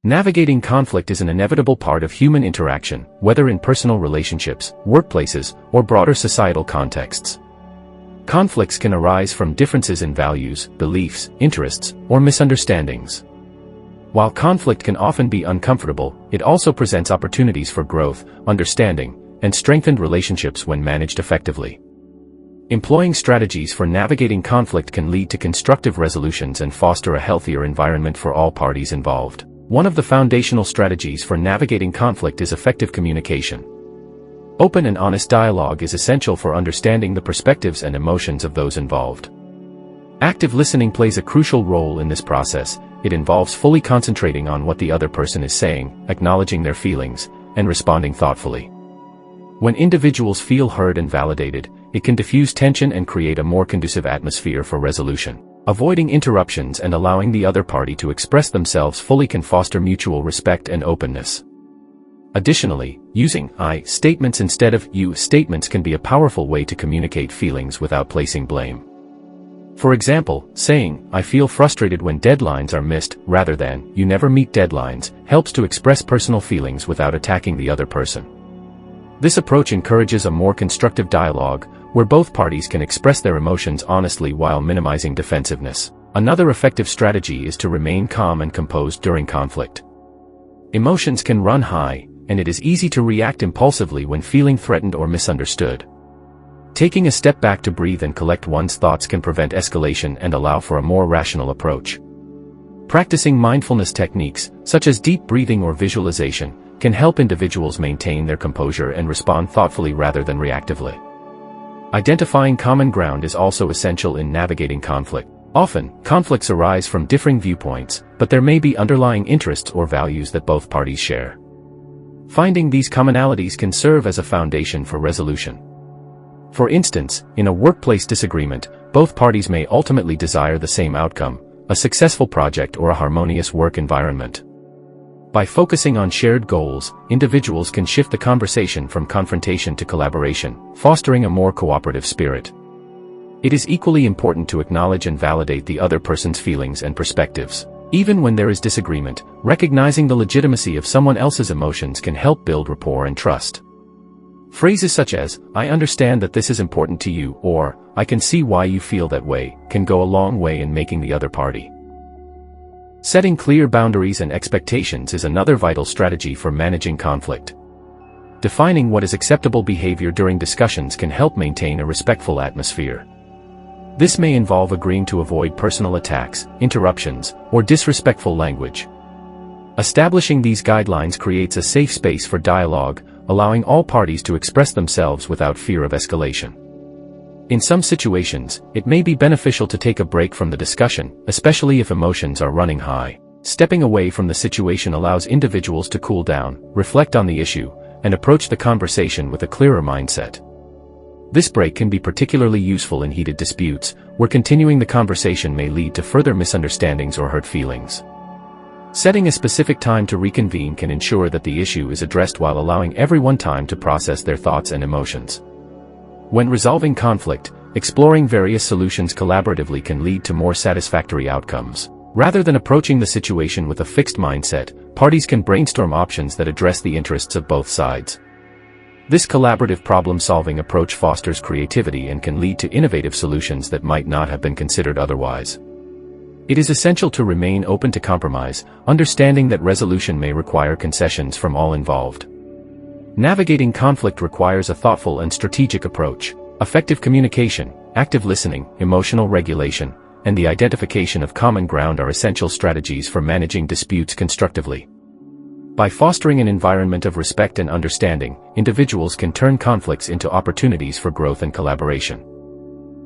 Navigating conflict is an inevitable part of human interaction, whether in personal relationships, workplaces, or broader societal contexts. Conflicts can arise from differences in values, beliefs, interests, or misunderstandings. While conflict can often be uncomfortable, it also presents opportunities for growth, understanding, and strengthened relationships when managed effectively. Employing strategies for navigating conflict can lead to constructive resolutions and foster a healthier environment for all parties involved. One of the foundational strategies for navigating conflict is effective communication. Open and honest dialogue is essential for understanding the perspectives and emotions of those involved. Active listening plays a crucial role in this process. It involves fully concentrating on what the other person is saying, acknowledging their feelings, and responding thoughtfully. When individuals feel heard and validated, it can diffuse tension and create a more conducive atmosphere for resolution. Avoiding interruptions and allowing the other party to express themselves fully can foster mutual respect and openness. Additionally, using I statements instead of you statements can be a powerful way to communicate feelings without placing blame. For example, saying, "I feel frustrated when deadlines are missed," rather than, "You never meet deadlines," helps to express personal feelings without attacking the other person. This approach encourages a more constructive dialogue, where both parties can express their emotions honestly while minimizing defensiveness. Another effective strategy is to remain calm and composed during conflict. Emotions can run high, and it is easy to react impulsively when feeling threatened or misunderstood. Taking a step back to breathe and collect one's thoughts can prevent escalation and allow for a more rational approach. Practicing mindfulness techniques, such as deep breathing or visualization, can help individuals maintain their composure and respond thoughtfully rather than reactively. Identifying common ground is also essential in navigating conflict. Often, conflicts arise from differing viewpoints, but there may be underlying interests or values that both parties share. Finding these commonalities can serve as a foundation for resolution. For instance, in a workplace disagreement, both parties may ultimately desire the same outcome, a successful project or a harmonious work environment. By focusing on shared goals, individuals can shift the conversation from confrontation to collaboration, fostering a more cooperative spirit. It is equally important to acknowledge and validate the other person's feelings and perspectives. Even when there is disagreement, recognizing the legitimacy of someone else's emotions can help build rapport and trust. Phrases such as, "I understand that this is important to you," or, "I can see why you feel that way," can go a long way in making the other party. Setting clear boundaries and expectations is another vital strategy for managing conflict. Defining what is acceptable behavior during discussions can help maintain a respectful atmosphere. This may involve agreeing to avoid personal attacks, interruptions, or disrespectful language. Establishing these guidelines creates a safe space for dialogue, allowing all parties to express themselves without fear of escalation. In some situations, it may be beneficial to take a break from the discussion, especially if emotions are running high. Stepping away from the situation allows individuals to cool down, reflect on the issue, and approach the conversation with a clearer mindset. This break can be particularly useful in heated disputes, where continuing the conversation may lead to further misunderstandings or hurt feelings. Setting a specific time to reconvene can ensure that the issue is addressed while allowing everyone time to process their thoughts and emotions. When resolving conflict, exploring various solutions collaboratively can lead to more satisfactory outcomes. Rather than approaching the situation with a fixed mindset, parties can brainstorm options that address the interests of both sides. This collaborative problem-solving approach fosters creativity and can lead to innovative solutions that might not have been considered otherwise. It is essential to remain open to compromise, understanding that resolution may require concessions from all involved. Navigating conflict requires a thoughtful and strategic approach. Effective communication, active listening, emotional regulation, and the identification of common ground are essential strategies for managing disputes constructively. By fostering an environment of respect and understanding, individuals can turn conflicts into opportunities for growth and collaboration.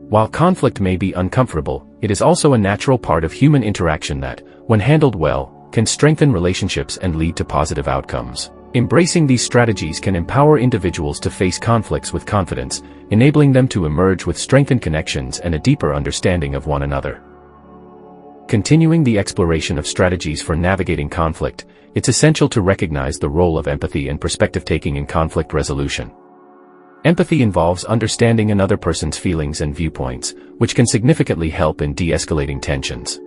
While conflict may be uncomfortable, it is also a natural part of human interaction that, when handled well, can strengthen relationships and lead to positive outcomes. Embracing these strategies can empower individuals to face conflicts with confidence, enabling them to emerge with strengthened connections and a deeper understanding of one another. Continuing the exploration of strategies for navigating conflict, it's essential to recognize the role of empathy and perspective-taking in conflict resolution. Empathy involves understanding another person's feelings and viewpoints, which can significantly help in de-escalating tensions.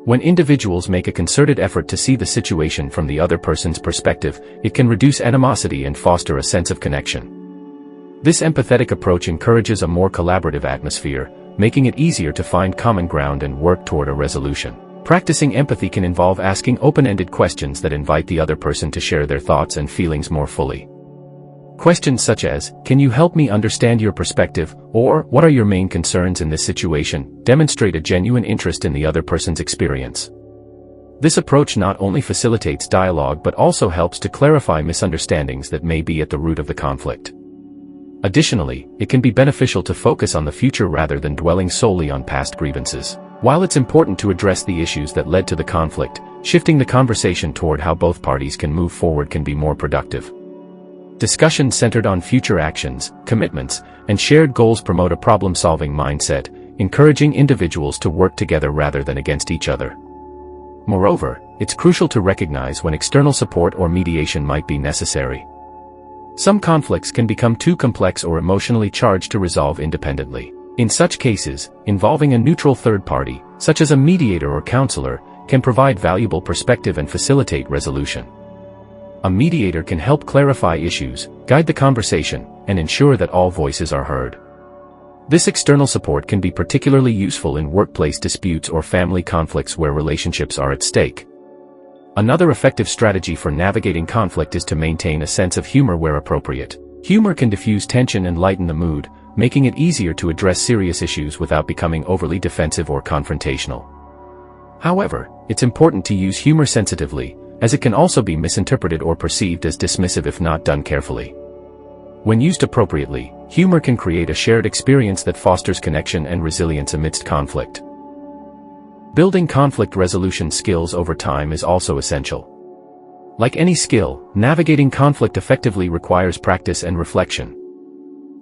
When individuals make a concerted effort to see the situation from the other person's perspective, it can reduce animosity and foster a sense of connection. This empathetic approach encourages a more collaborative atmosphere, making it easier to find common ground and work toward a resolution. Practicing empathy can involve asking open-ended questions that invite the other person to share their thoughts and feelings more fully. Questions such as, "Can you help me understand your perspective?" or "What are your main concerns in this situation?" demonstrate a genuine interest in the other person's experience. This approach not only facilitates dialogue but also helps to clarify misunderstandings that may be at the root of the conflict. Additionally, it can be beneficial to focus on the future rather than dwelling solely on past grievances. While it's important to address the issues that led to the conflict, shifting the conversation toward how both parties can move forward can be more productive. Discussions centered on future actions, commitments, and shared goals promote a problem-solving mindset, encouraging individuals to work together rather than against each other. Moreover, it's crucial to recognize when external support or mediation might be necessary. Some conflicts can become too complex or emotionally charged to resolve independently. In such cases, involving a neutral third party, such as a mediator or counselor, can provide valuable perspective and facilitate resolution. A mediator can help clarify issues, guide the conversation, and ensure that all voices are heard. This external support can be particularly useful in workplace disputes or family conflicts where relationships are at stake. Another effective strategy for navigating conflict is to maintain a sense of humor where appropriate. Humor can diffuse tension and lighten the mood, making it easier to address serious issues without becoming overly defensive or confrontational. However, it's important to use humor sensitively, as it can also be misinterpreted or perceived as dismissive if not done carefully. When used appropriately, humor can create a shared experience that fosters connection and resilience amidst conflict. Building conflict resolution skills over time is also essential. Like any skill, navigating conflict effectively requires practice and reflection.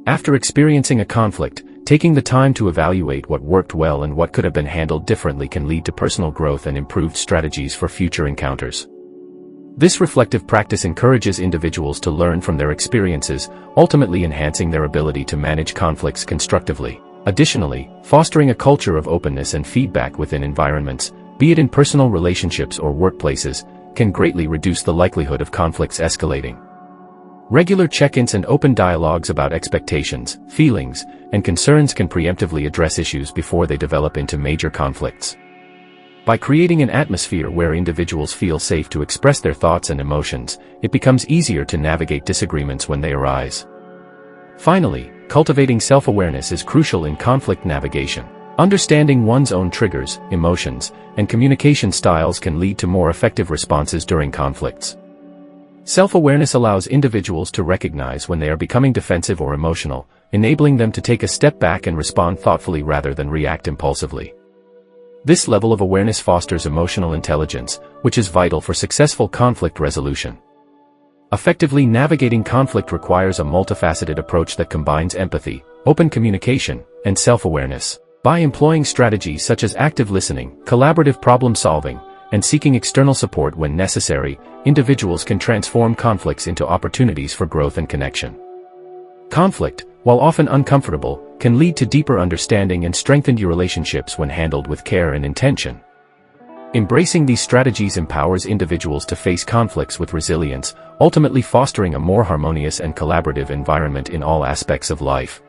After experiencing a conflict, taking the time to evaluate what worked well and what could have been handled differently can lead to personal growth and improved strategies for future encounters. This reflective practice encourages individuals to learn from their experiences, ultimately enhancing their ability to manage conflicts constructively. Additionally, fostering a culture of openness and feedback within environments, be it in personal relationships or workplaces, can greatly reduce the likelihood of conflicts escalating. Regular check-ins and open dialogues about expectations, feelings, and concerns can preemptively address issues before they develop into major conflicts. By creating an atmosphere where individuals feel safe to express their thoughts and emotions, it becomes easier to navigate disagreements when they arise. Finally, cultivating self-awareness is crucial in conflict navigation. Understanding one's own triggers, emotions, and communication styles can lead to more effective responses during conflicts. Self-awareness allows individuals to recognize when they are becoming defensive or emotional, enabling them to take a step back and respond thoughtfully rather than react impulsively. This level of awareness fosters emotional intelligence, which is vital for successful conflict resolution. Effectively navigating conflict requires a multifaceted approach that combines empathy, open communication, and self-awareness. By employing strategies such as active listening, collaborative problem-solving, and seeking external support when necessary, individuals can transform conflicts into opportunities for growth and connection. Conflict, while often uncomfortable, can lead to deeper understanding and strengthened relationships when handled with care and intention. Embracing these strategies empowers individuals to face conflicts with resilience, ultimately fostering a more harmonious and collaborative environment in all aspects of life.